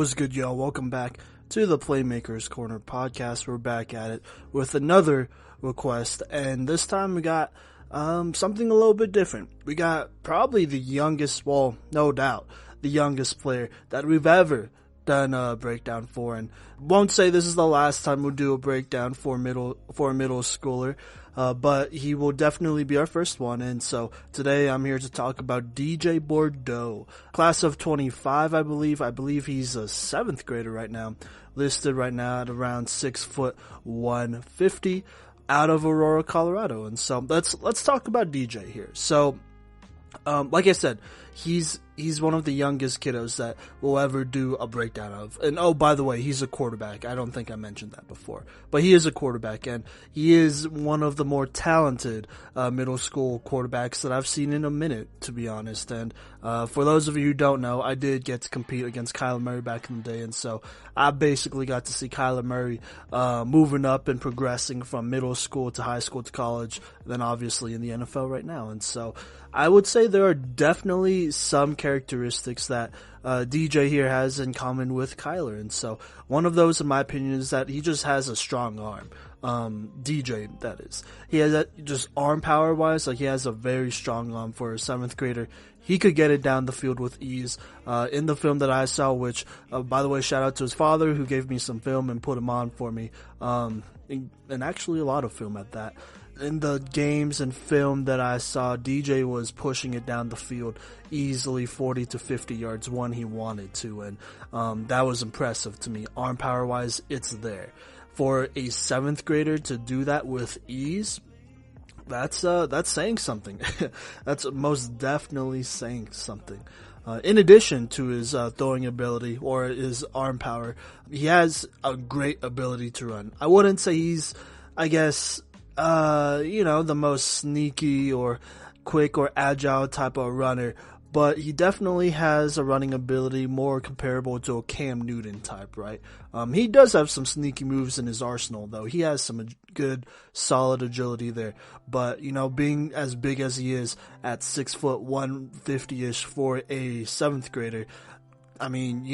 What's good, y'all? Welcome back to the Playmaker's Corner podcast. We're back at it with another request, and this time we got something a little bit different. We got probably the youngest, well, no doubt, the youngest player that we've ever done a breakdown for, and won't say this is the last time we'll do a breakdown for a middle schooler. But he will definitely be our first one, and so today I'm here to talk about DJ Bordeaux, class of 25, I believe. I believe he's a 7th grader right now, listed right now at around 6 foot 150, out of Aurora, Colorado. And so let's talk about DJ here. So, like I said, he's one of the youngest kiddos that we'll ever do a breakdown of. And oh, by the way, he's a quarterback. I don't think I mentioned that before, but he is a quarterback, and he is one of the more talented middle school quarterbacks that I've seen in a minute, to be honest. And for those of you who don't know, I did get to compete against Kyler Murray back in the day, and so I basically got to see Kyler Murray moving up and progressing from middle school to high school to college, and then obviously in the NFL right now. And so I would say there are definitely some characteristics that DJ here has in common with Kyler. And so one of those, in my opinion, is that he just has a strong arm. DJ, that is. He has that just arm power wise, like he has a very strong arm for a 7th grader. He could get it down the field with ease. In the film that I saw, which, by the way, shout out to his father who gave me some film and put him on for me. And actually a lot of film at that. In the games and film that I saw, DJ was pushing it down the field easily 40 to 50 yards when he wanted to, and that was impressive to me. Arm power wise, it's there. For a 7th grader to do that with ease, that's saying something. That's most definitely saying something. In addition to his throwing ability or his arm power, he has a great ability to run. I wouldn't say he's, I guess, the most sneaky or quick or agile type of runner, but he definitely has a running ability more comparable to a Cam Newton type, right? He does have some sneaky moves in his arsenal, though. He has some good, solid agility there. But, being as big as he is at 6 foot 150-ish for a 7th grader, I mean,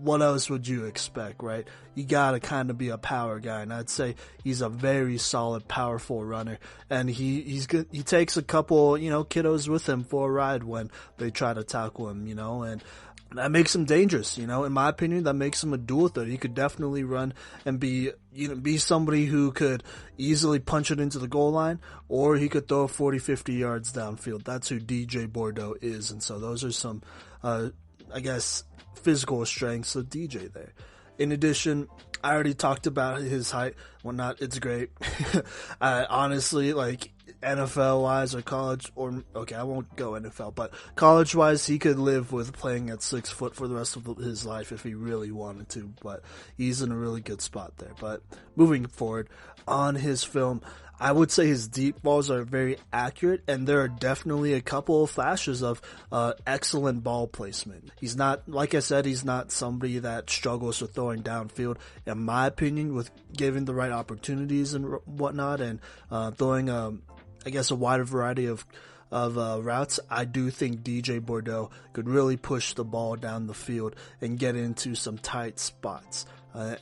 what else would you expect, right? You gotta kind of be a power guy, and I'd say he's a very solid, powerful runner, and he takes a couple, kiddos with him for a ride when they try to tackle him, and that makes him dangerous, in my opinion. That makes him a dual threat. He could definitely run and be somebody who could easily punch it into the goal line, or he could throw 40, 50 yards downfield. That's who DJ Bordeaux is, and so those are some, I guess, physical strengths of DJ there. In addition, I already talked about his height, whatnot. It's great. Honestly, like NFL wise or college, or okay, I won't go NFL, but college wise, he could live with playing at 6 foot for the rest of his life if he really wanted to, but he's in a really good spot there. But moving forward on his film, I would say his deep balls are very accurate, and there are definitely a couple of flashes of excellent ball placement. He's not, like I said, he's not somebody that struggles with throwing downfield, in my opinion, with given the right opportunities and whatnot, and throwing, I guess, a wider variety of routes. I do think DJ Bordeaux could really push the ball down the field and get into some tight spots.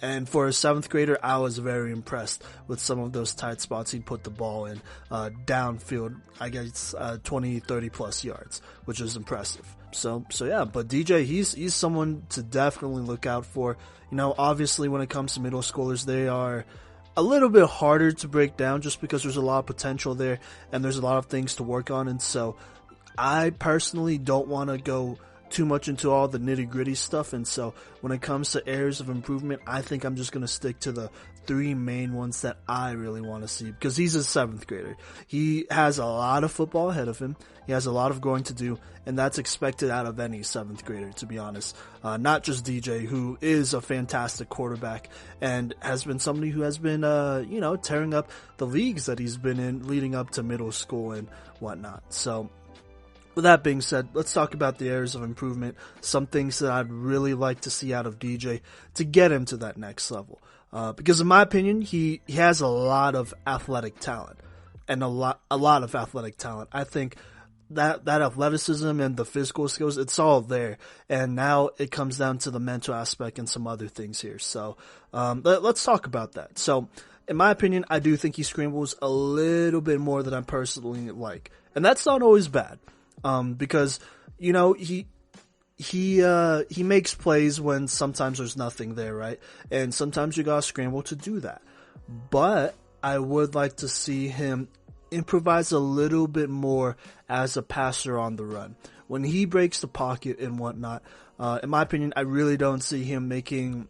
And for a 7th grader, I was very impressed with some of those tight spots he put the ball in downfield, I guess 20, 30 plus yards, which is impressive. So yeah, but DJ, he's someone to definitely look out for. Obviously when it comes to middle schoolers, they are a little bit harder to break down just because there's a lot of potential there and there's a lot of things to work on. And so I personally don't want to go too much into all the nitty-gritty stuff, and so when it comes to areas of improvement, I think I'm just going to stick to the 3 main ones that I really want to see, because he's a 7th grader. He has a lot of football ahead of him. He has a lot of growing to do, and that's expected out of any 7th grader, to be honest. Not just DJ, who is a fantastic quarterback and has been somebody who has been, tearing up the leagues that he's been in leading up to middle school and whatnot. So with that being said, let's talk about the areas of improvement, some things that I'd really like to see out of DJ to get him to that next level. Because in my opinion, he has a lot of athletic talent, and a lot of athletic talent. I think that athleticism and the physical skills, it's all there. And now it comes down to the mental aspect and some other things here. So, let's talk about that. So, in my opinion, I do think he scrambles a little bit more than I personally like. And that's not always bad. Because, you know, he makes plays when sometimes there's nothing there, right? And sometimes you gotta scramble to do that. But I would like to see him improvise a little bit more as a passer on the run. When he breaks the pocket and whatnot, in my opinion, I really don't see him making,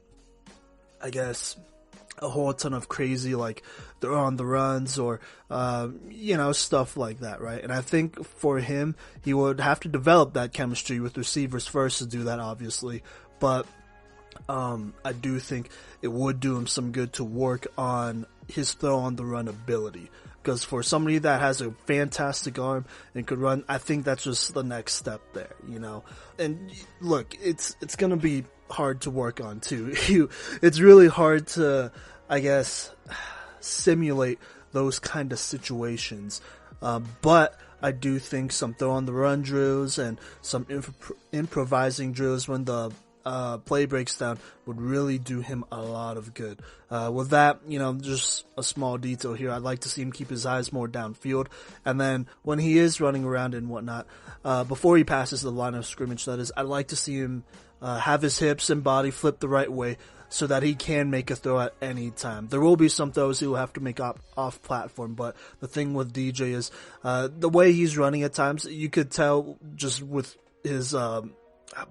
I guess, a whole ton of crazy, like, throw on the runs or, you know, stuff like that, right? And I think for him, he would have to develop that chemistry with receivers first to do that, obviously. But I do think it would do him some good to work on his throw on the run ability. Because for somebody that has a fantastic arm and could run, I think that's just the next step there, you know. And look, it's gonna be hard to work on too. It's really hard to, I guess, simulate those kind of situations. But I do think some throw on the run drills and some improvising drills when the play breaks down would really do him a lot of good. With that, you know, just a small detail here. I'd like to see him keep his eyes more downfield. And then when he is running around and whatnot, before he passes the line of scrimmage, that is, I'd like to see him have his hips and body flip the right way so that he can make a throw at any time. There will be some throws he will have to make off platform, but the thing with DJ is the way he's running at times, you could tell just with his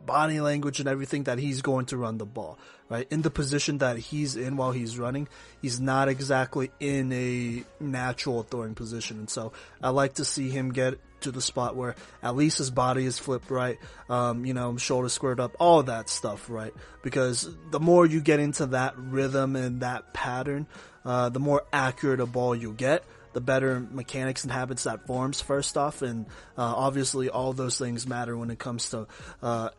body language and everything that he's going to run the ball, right? In the position that he's in while he's running, he's not exactly in a natural throwing position. And so I like to see him get to the spot where at least his body is flipped right, you know, shoulder squared up, all of that stuff, right? Because the more you get into that rhythm and that pattern, the more accurate a ball you get, the better mechanics and habits that forms first off, and obviously all those things matter when it comes to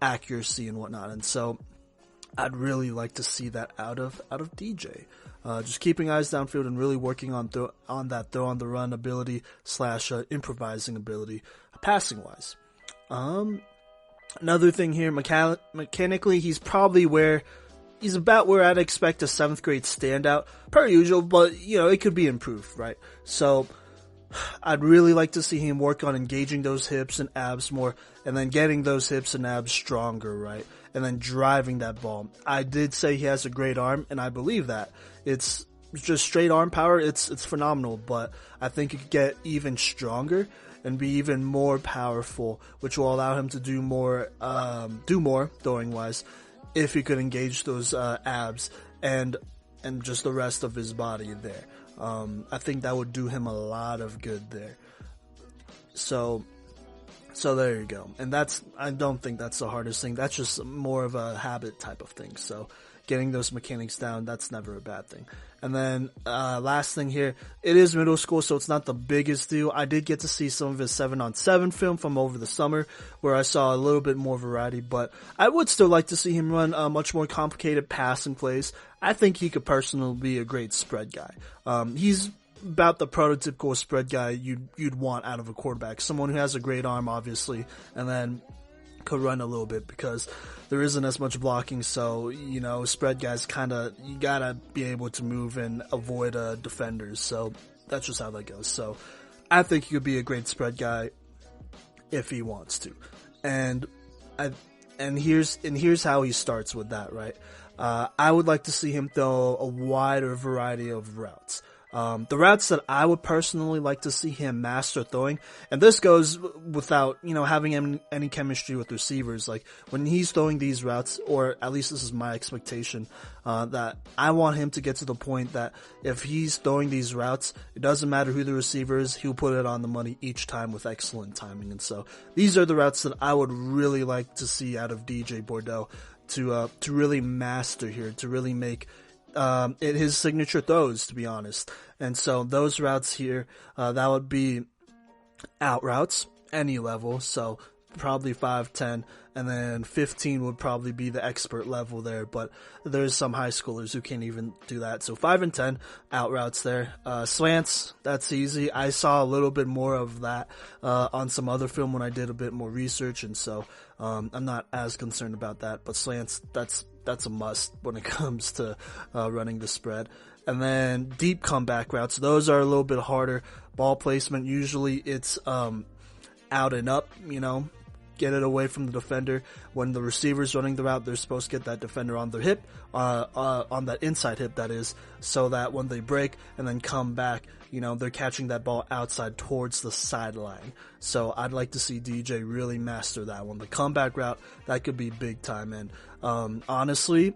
accuracy and whatnot. And so I'd really like to see that out of DJ. Just keeping eyes downfield and really working on that throw on the run ability / improvising ability, passing wise. Another thing here, mechanically, he's about where I'd expect a 7th grade standout, per usual, but, you know, it could be improved, right? So, I'd really like to see him work on engaging those hips and abs more, and then getting those hips and abs stronger, right? And then driving that ball. I did say he has a great arm, and I believe that. It's just straight arm power, it's phenomenal, but I think it could get even stronger and be even more powerful, which will allow him to do more throwing wise, if he could engage those abs and just the rest of his body there. I think that would do him a lot of good there. So there you go. And I don't think that's the hardest thing. That's just more of a habit type of thing. So getting those mechanics down, that's never a bad thing. And then, last thing here, it is middle school, so it's not the biggest deal. I did get to see some of his 7-on-7 film from over the summer, where I saw a little bit more variety, but I would still like to see him run much more complicated passing plays. I think he could personally be a great spread guy. He's about the prototypical spread guy you'd want out of a quarterback. Someone who has a great arm, obviously, and then could run a little bit because there isn't as much blocking. So, you know, spread guys you gotta be able to move and avoid defenders. So that's just how that goes. So I think he could be a great spread guy if he wants to. And here's how he starts with that, right? I would like to see him throw a wider variety of routes. The routes that I would personally like to see him master throwing, and this goes without, you know, having any chemistry with receivers. Like, when he's throwing these routes, or at least this is my expectation, that I want him to get to the point that if he's throwing these routes, it doesn't matter who the receiver is, he'll put it on the money each time with excellent timing. And so these are the routes that I would really like to see out of DJ Bordeaux to really master here, to really make his signature throws, to be honest. And so those routes here, that would be out routes, any level. So probably 5'10", and then 15 would probably be the expert level there, but there's some high schoolers who can't even do that. So 5 and 10 out routes there. Slants, that's easy. I saw a little bit more of that on some other film when I did a bit more research, and so I'm not as concerned about that. But slants, that's a must when it comes to running the spread. And then deep comeback routes, those are a little bit harder. Ball placement, usually it's out and up, get it away from the defender. When the receiver's running the route, they're supposed to get that defender on their hip, on that inside hip, that is, so that when they break and then come back, they're catching that ball outside towards the sideline. So I'd like to see DJ really master that one. The comeback route, that could be big time. And honestly,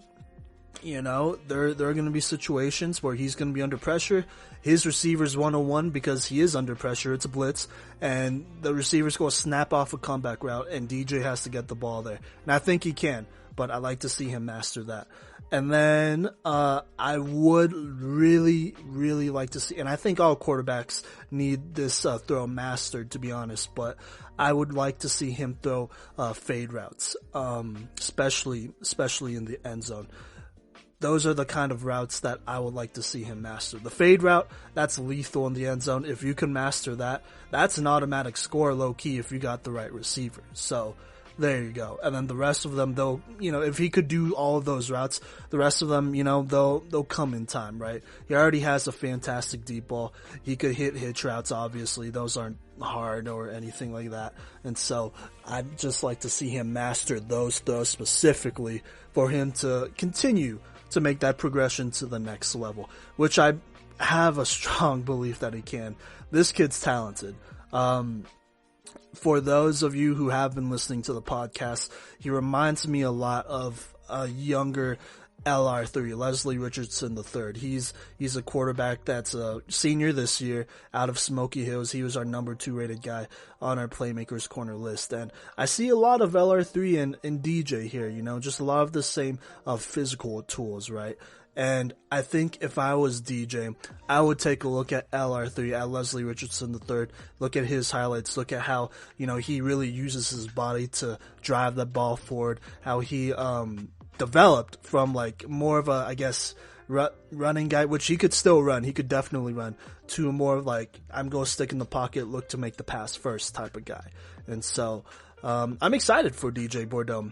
there are going to be situations where he's going to be under pressure. His receiver's 101 because he is under pressure. It's a blitz, and the receiver's going to snap off a comeback route, and DJ has to get the ball there. And I think he can, but I'd like to see him master that. And then I would really, really like to see, and I think all quarterbacks need this throw mastered, to be honest, but I would like to see him throw fade routes, especially in the end zone. Those are the kind of routes that I would like to see him master. The fade route, that's lethal in the end zone. If you can master that, that's an automatic score, low key, if you got the right receiver. So there you go. And then the rest of them, though, if he could do all of those routes, the rest of them, they'll come in time, right? He already has a fantastic deep ball. He could hit hitch routes, obviously. Those aren't hard or anything like that. And so I'd just like to see him master those throws specifically for him to continue to make that progression to the next level, which I have a strong belief that he can. This kid's talented. For those of you who have been listening to the podcast, he reminds me a lot of a younger LR3, Leslie Richardson III. He's a quarterback that's a senior this year out of Smoky Hills. He was our number 2 rated guy on our Playmakers Corner list. And I see a lot of LR3 and DJ here, just a lot of the same physical tools, right? And I think if I was DJ, I would take a look at LR3, at Leslie Richardson III, look at his highlights, look at how, he really uses his body to drive the ball forward, how he developed from more of a, I guess, running guy, which he could still run. He could definitely run, to more I'm going to stick in the pocket, look to make the pass first type of guy. And so I'm excited for DJ Bordeaux.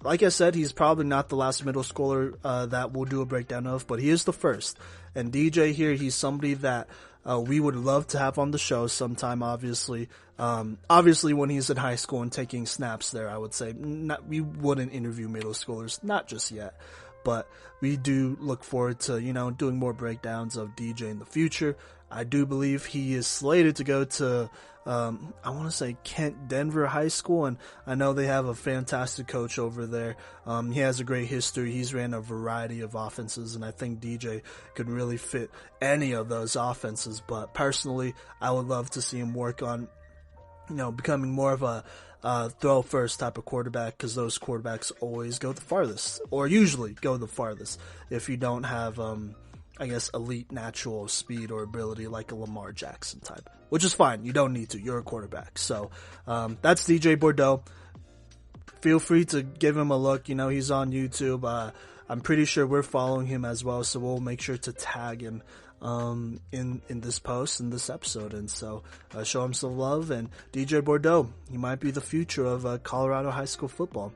Like I said, he's probably not the last middle schooler that we'll do a breakdown of, but he is the first. And DJ here, he's somebody that we would love to have on the show sometime, obviously. Obviously when he's in high school and taking snaps there, I would say we wouldn't interview middle schoolers, not just yet. But we do look forward to, doing more breakdowns of DJ in the future. I do believe he is slated to go to, I want to say Kent Denver High School, and I know they have a fantastic coach over there. He has a great history. He's ran a variety of offenses, and I think DJ could really fit any of those offenses. But personally, I would love to see him work on, becoming more of a throw first type of quarterback, because those quarterbacks always go the farthest, or usually go the farthest, if you don't have I guess elite natural speed or ability like a Lamar Jackson type, which is fine. You don't need to. You're a quarterback. So that's DJ Bordeaux. Feel free to give him a look. He's on YouTube. I'm pretty sure we're following him as well, so we'll make sure to tag him in this post, in this episode. And so show him some love. And DJ Bordeaux, he might be the future of Colorado high school football.